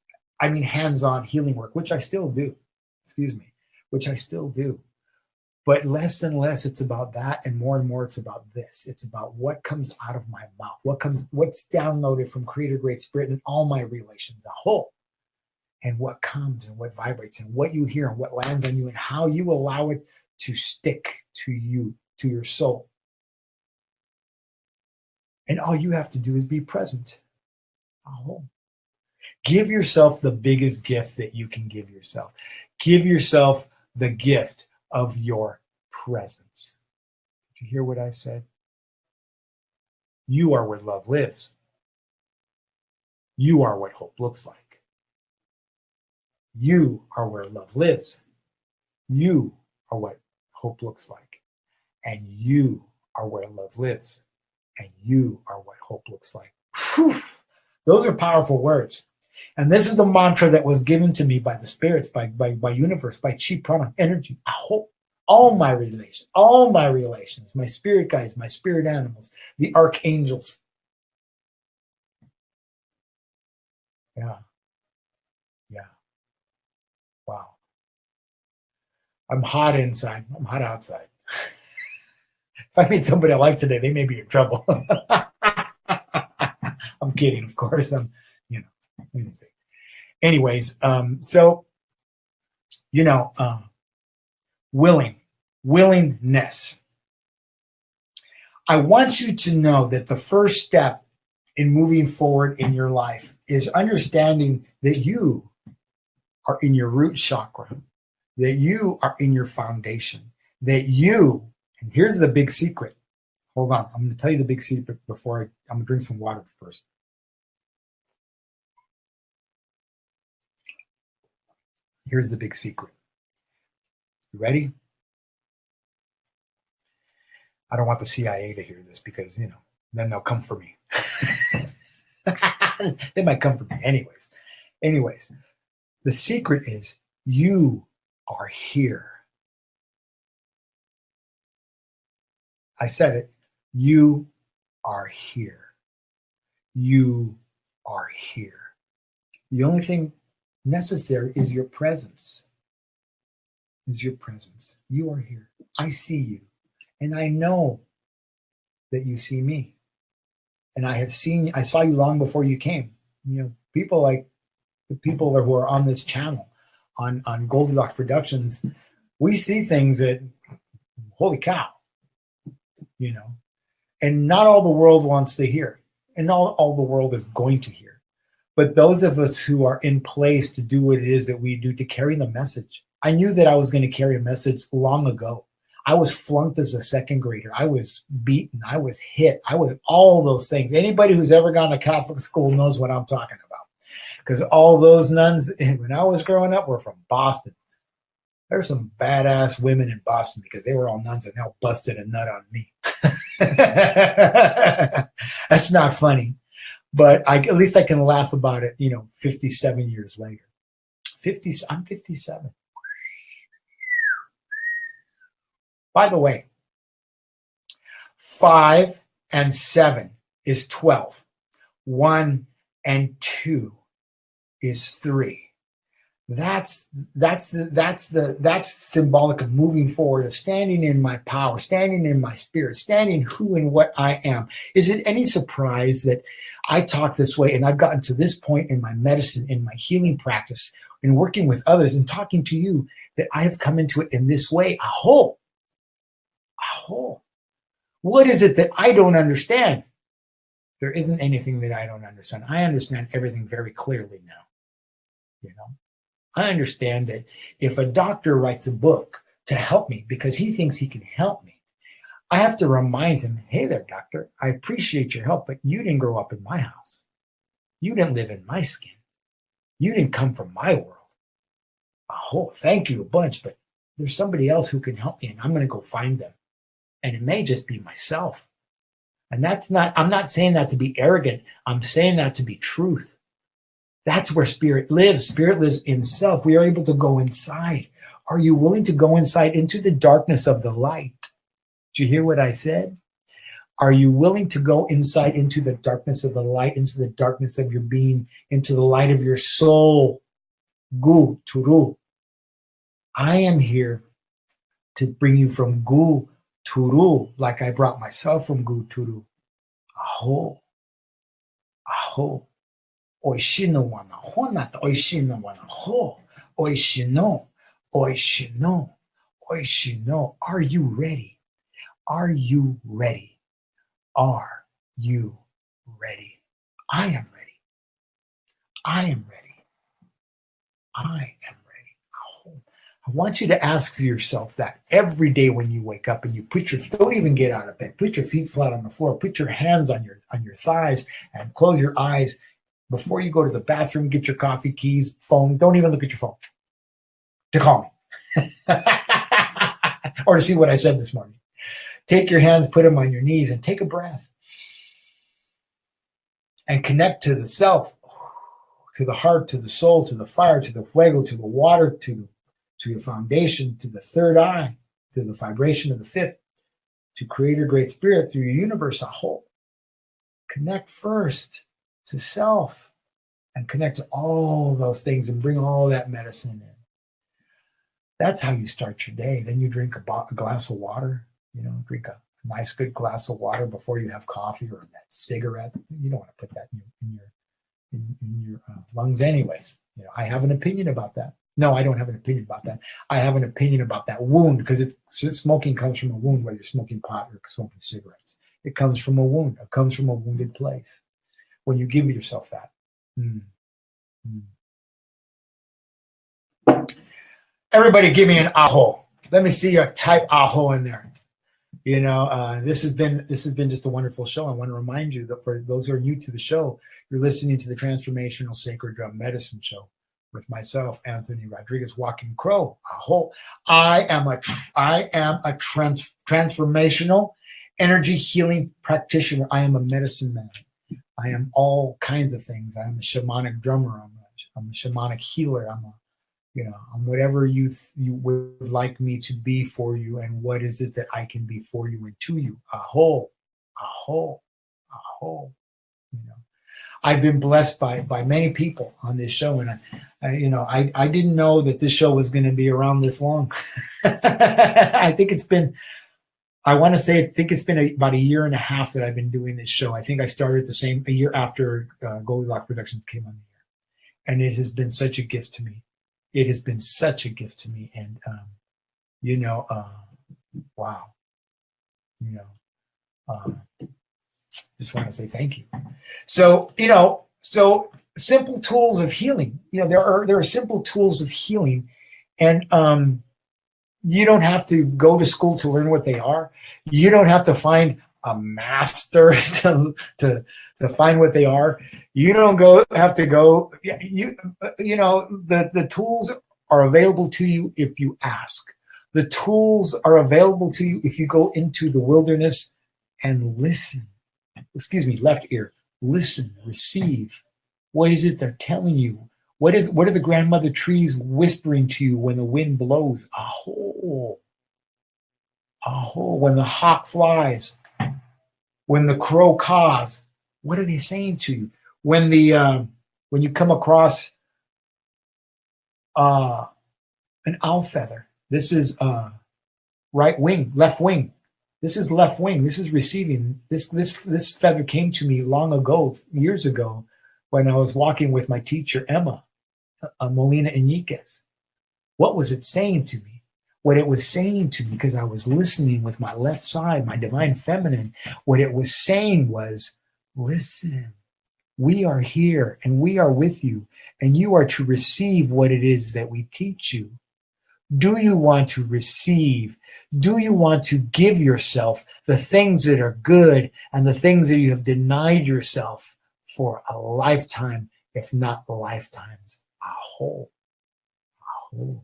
hands-on healing work, which I still do. Which I still do. But less and less it's about that, and more it's about this. It's about what comes out of my mouth, what's downloaded from Creator Great Spirit in all my relations, a whole, and what comes and what vibrates and what you hear and what lands on you and how you allow it to stick to you, to your soul. And all you have to do is be present. A whole. Give yourself the biggest gift that you can give yourself. Give yourself the gift of your presence. Did you hear what I said? You are where love lives. You are what hope looks like. You are where love lives. You are what hope looks like. And you are where love lives. And you are what hope looks like. Whew. Those are powerful words. And this is the mantra that was given to me by the spirits, by universe, by chi prana, energy, a hope. all my relations, my spirit guides, my spirit animals, the archangels. Yeah. Wow. I'm hot inside. I'm hot outside. If I meet somebody I like today, they may be in trouble. I'm kidding, of course. Anyways, so, willingness. I want you to know that the first step in moving forward in your life is understanding that you are in your root chakra, that you are in your foundation, that you, and here's the big secret. Hold on. I'm going to tell you the big secret before I'm going to drink some water first. Here's the big secret. You ready? I don't want the CIA to hear this because, then they'll come for me. They might come for me anyways. The secret is you are here. I said it. You are here. You are here. The only thing necessary is your presence. You are here. I see you. And I know that you see me. And I saw you long before you came. People like the people who are on this channel, on Goldylocks Productions, we see things that, holy cow, and not all the world wants to hear, and not all the world is going to hear. But those of us who are in place to do what it is that we do, to carry the message. I knew that I was going to carry a message long ago. I was flunked as a second grader. I was beaten. I was hit. I was all those things. Anybody who's ever gone to Catholic school knows what I'm talking about. Because all those nuns, when I was growing up, were from Boston. There were some badass women in Boston because they were all nuns and now busted a nut on me. That's not funny. But at least I can laugh about it, 57 years later. I'm 57. By the way, 5 and 7 is 12. 1 and 2 is 3. That's symbolic of moving forward, of standing in my power, standing in my spirit, standing who and what I am. Is it any surprise that I talk this way and I've gotten to this point in my medicine, in my healing practice, in working with others and talking to you, that I have come into it in this way? Aho. What is it that I don't understand? There isn't anything that I don't understand. I understand everything very clearly now. I understand that if a doctor writes a book to help me because he thinks he can help me, I have to remind him, hey there, doctor, I appreciate your help, but you didn't grow up in my house. You didn't live in my skin. You didn't come from my world. Oh, thank you a bunch, but there's somebody else who can help me, and I'm going to go find them. And it may just be myself. And I'm not saying that to be arrogant. I'm saying that to be truth. That's where spirit lives. Spirit lives in self. We are able to go inside. Are you willing to go inside into the darkness of the light? Did you hear what I said? Are you willing to go inside into the darkness of the light, into the darkness of your being, into the light of your soul? Gu, Turu. I am here to bring you from Gu, Turu, like I brought myself from Gu, Turu. Aho. Oishino wana honata, oishino wana ho, oishino. Are you ready? Are you ready? Are you ready? I am ready. I am ready. I am ready. I want you to ask yourself that every day when you wake up and you don't even get out of bed. Put your feet flat on the floor. Put your hands on your thighs and close your eyes. Before you go to the bathroom, get your coffee, keys, phone. Don't even look at your phone to call me or to see what I said this morning. Take your hands, put them on your knees, and take a breath. And connect to the self, to the heart, to the soul, to the fire, to the fuego, to the water, to the foundation, to the third eye. to the vibration of the fifth, to Creator Great Spirit through your universe, Aho. Connect first to self and connect to all those things and bring all that medicine in. That's how you start your day. Then you drink a glass of water, drink a nice good glass of water before you have coffee or that cigarette. You don't want to put that in your lungs anyways. I have an opinion about that. No, I don't have an opinion about that. I have an opinion about that wound, because smoking comes from a wound, whether you're smoking pot or smoking cigarettes. It comes from a wound. It comes from a wounded place. When you give yourself that. Everybody give me an aho. Let me see you type aho in there. This has been just a wonderful show. I want to remind you that for those who are new to the show, you're listening to the Transformational Sacred Drum Medicine Show with myself, Anthony Rodriguez, Walking Crow. Aho. I am a transformational energy healing practitioner. I am a medicine man. I am all kinds of things. I'm a shamanic drummer. I'm a shamanic healer. I'm whatever you would like me to be for you, and what is it that I can be for you and to you. Aho, aho, aho. I've been blessed by many people on this show, and I didn't know that this show was going to be around this long. I think it's been about a year and a half that I've been doing this show. I think I started a year after Goldylocks Productions came on the air, and it has been such a gift to me. It has been such a gift to me, and wow, just want to say thank you. So simple tools of healing. There are simple tools of healing, and you don't have to go to school to learn what they are. You don't have to find a master to find what they are. You don't have to go. The tools are available to you if you ask. The tools are available to you if you go into the wilderness and listen. Excuse me, left ear. Listen, receive. What is it they're telling you? What are the grandmother trees whispering to you when the wind blows? Aho. Aho. When the hawk flies. When the crow caws. What are they saying to you? When you come across an owl feather, this is right wing, left wing. This is left wing. This is receiving. This feather came to me long ago, years ago, when I was walking with my teacher Emma Molina Iñiguez. What was it saying to me? What it was saying to me, because I was listening with my left side, my divine feminine, what it was saying was, listen, we are here and we are with you, and you are to receive what it is that we teach you. Do you want to receive? Do you want to give yourself the things that are good and the things that you have denied yourself for a lifetime, if not lifetimes? Aho. Aho.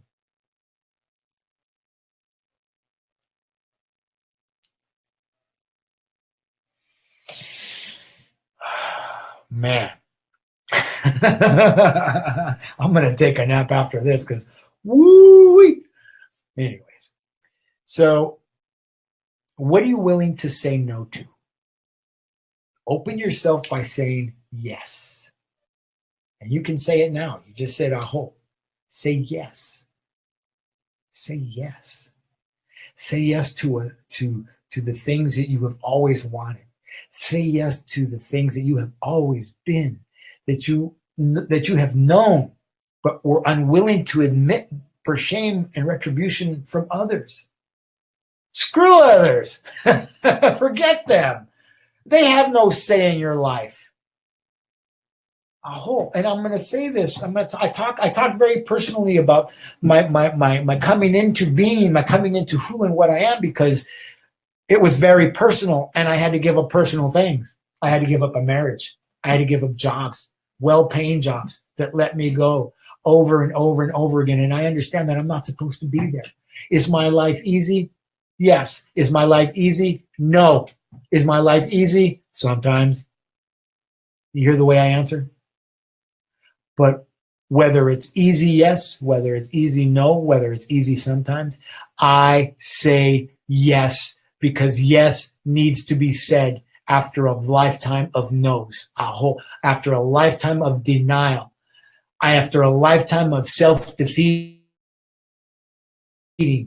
Man. I'm going to take a nap after this because woo-wee. Anyways, so what are you willing to say no to? Open yourself by saying yes. And you can say it now. You just said aho. Say yes. Say yes. Say yes to the things that you have always wanted. Say yes to the things that you have always been, that you have known, but were unwilling to admit for shame and retribution from others. Screw others. Forget them. They have no say in your life. Oh, and I'm going to say this. I talk very personally about my coming into being, my coming into who and what I am, because it was very personal, and I had to give up personal things. I had to give up a marriage. I had to give up jobs, well-paying jobs that let me go over and over and over again. And I understand that I'm not supposed to be there. Is my life easy? Yes. Is my life easy? No. Is my life easy? Sometimes. You hear the way I answer? But whether it's easy, yes, whether it's easy, no, whether it's easy sometimes, I say yes because yes needs to be said after a lifetime of no's, after a lifetime of denial, after a lifetime of self-defeating,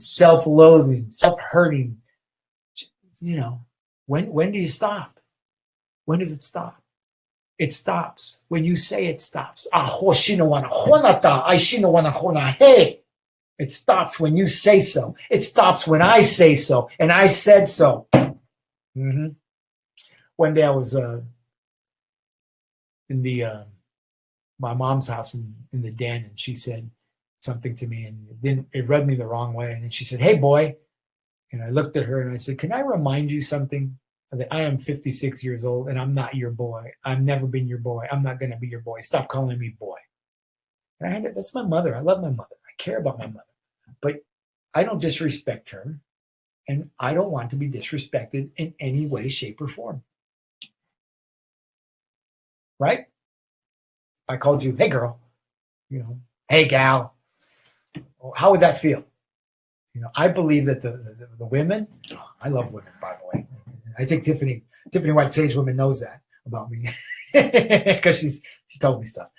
self-loathing, self-hurting. You know, when do you stop? When does it stop? It stops when you say it stops. It stops when you say so. It stops when I say so, and I said so. Mm-hmm. One day I was in the my mom's house in the den, and she said something to me, and it rubbed me the wrong way. And then she said, "Hey, boy," and I looked at her and I said, "Can I remind you something? That I am 56 years old and I'm not your boy. I've never been your boy. I'm not going to be your boy. Stop calling me boy." And that's my mother. I love my mother. I care about my mother. But I don't disrespect her, and I don't want to be disrespected in any way, shape, or form. Right? I called you, "Hey, girl," "Hey, gal." How would that feel? I believe that the women, I love women, by the way. I think Tiffany White Sage Woman knows that about me because she tells me stuff.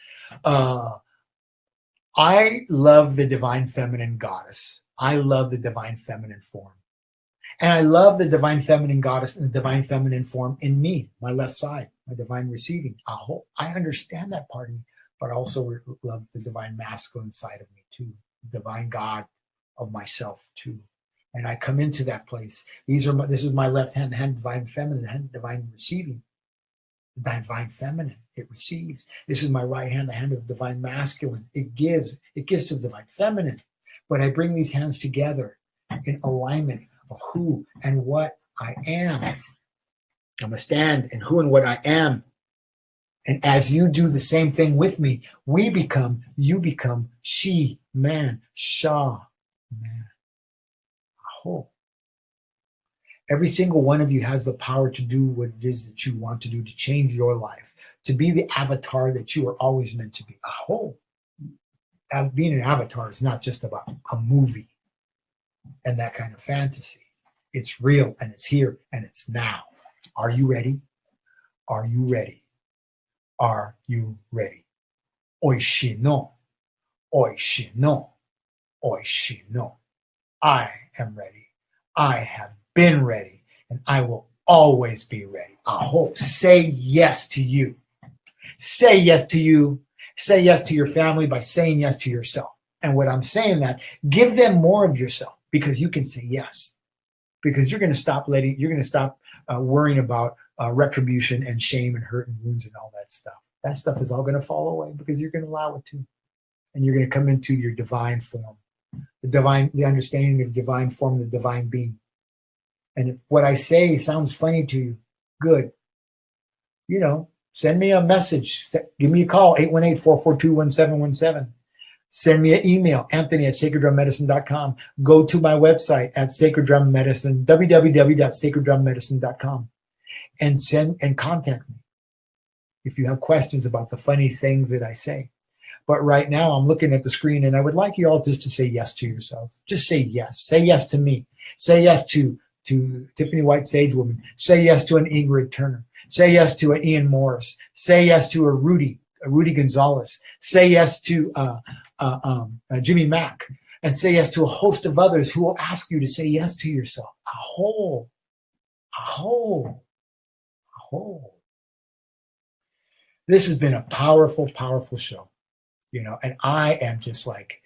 I love the divine feminine goddess. I love the divine feminine form. And I love the divine feminine goddess and the divine feminine form in me, my left side, my divine receiving. I understand that part of me, but I also love the divine masculine side of me too, the divine God of myself too. And I come into that place. This is my left hand, the hand divine feminine, the hand divine receiving. The divine feminine, it receives. This is my right hand, the hand of the divine masculine. It gives to the divine feminine. But I bring these hands together in alignment of who and what I am. I'm a stand in who and what I am. And as you do the same thing with me, you become she, man, Sha, man. Every single one of you has the power to do what it is that you want to do to change your life, to be the avatar that you are always meant to be. Being an avatar is not just about a movie and that kind of fantasy. It's real, and it's here, and it's now. Are you ready? Are you ready? Are you ready? Oishino. Oishino. Oishino. I am ready. I have been ready, and I will always be ready. Say yes to you. Say yes to you. Say yes to your family by saying yes to yourself. And when I'm saying that, give them more of yourself, because you can say yes. Because you're going to stop worrying about retribution and shame and hurt and wounds and all that stuff. That stuff is all going to fall away because you're going to allow it to. And you're going to come into your divine form. The understanding of divine form, the divine being. And if what I say sounds funny to you, good. Send me a message. Give me a call, 818-442-1717. Send me an email, Anthony@sacreddrummedicine.com. Go to my website at Sacred Drum Medicine, www.sacreddrummedicine.com, and contact me if you have questions about the funny things that I say. But right now I'm looking at the screen, and I would like you all just to say yes to yourselves. Just say yes. Say yes to me. Say yes to Tiffany White Sage Woman. Say yes to an Ingrid Turner. Say yes to an Ian Morris. Say yes to a Rudy Gonzalez. Say yes to Jimmy Mack. And say yes to a host of others who will ask you to say yes to yourself. This has been a powerful, powerful show. And I am just like,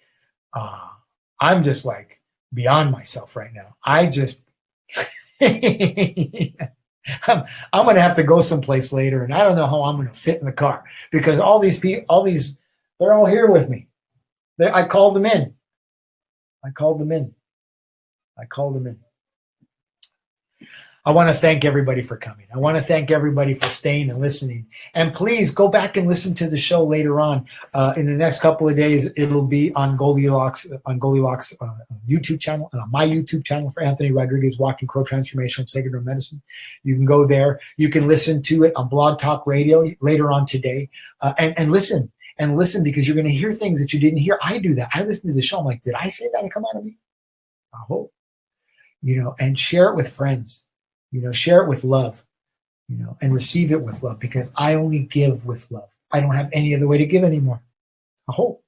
I'm just like beyond myself right now. I'm going to have to go someplace later, and I don't know how I'm going to fit in the car, because all these people, they're all here with me. I called them in. I want to thank everybody for coming. I want to thank everybody for staying and listening. And please go back and listen to the show later on. In the next couple of days, it'll be on Goldylocks YouTube channel and on my YouTube channel for Anthony Rodriguez, Walking Crow Transformational Sacred Drum Medicine. You can go there. You can listen to it on Blog Talk Radio later on today, and listen. And listen, because you're going to hear things that you didn't hear. I do that. I listen to the show. I'm like, did I say that to come out of me? I hope. and share it with friends, share it with love, and receive it with love, because I only give with love. I don't have any other way to give anymore. I hope.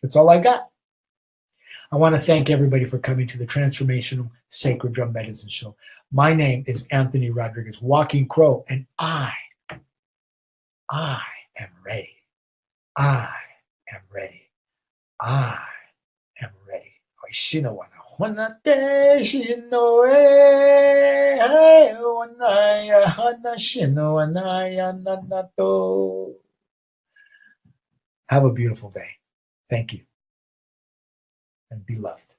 That's all I got. I want to thank everybody for coming to the Transformational Sacred Drum Medicine Show. My name is Anthony Rodriguez, Walking Crow, and I am ready. I am ready. I am ready. Have a beautiful day. Thank you. And be loved.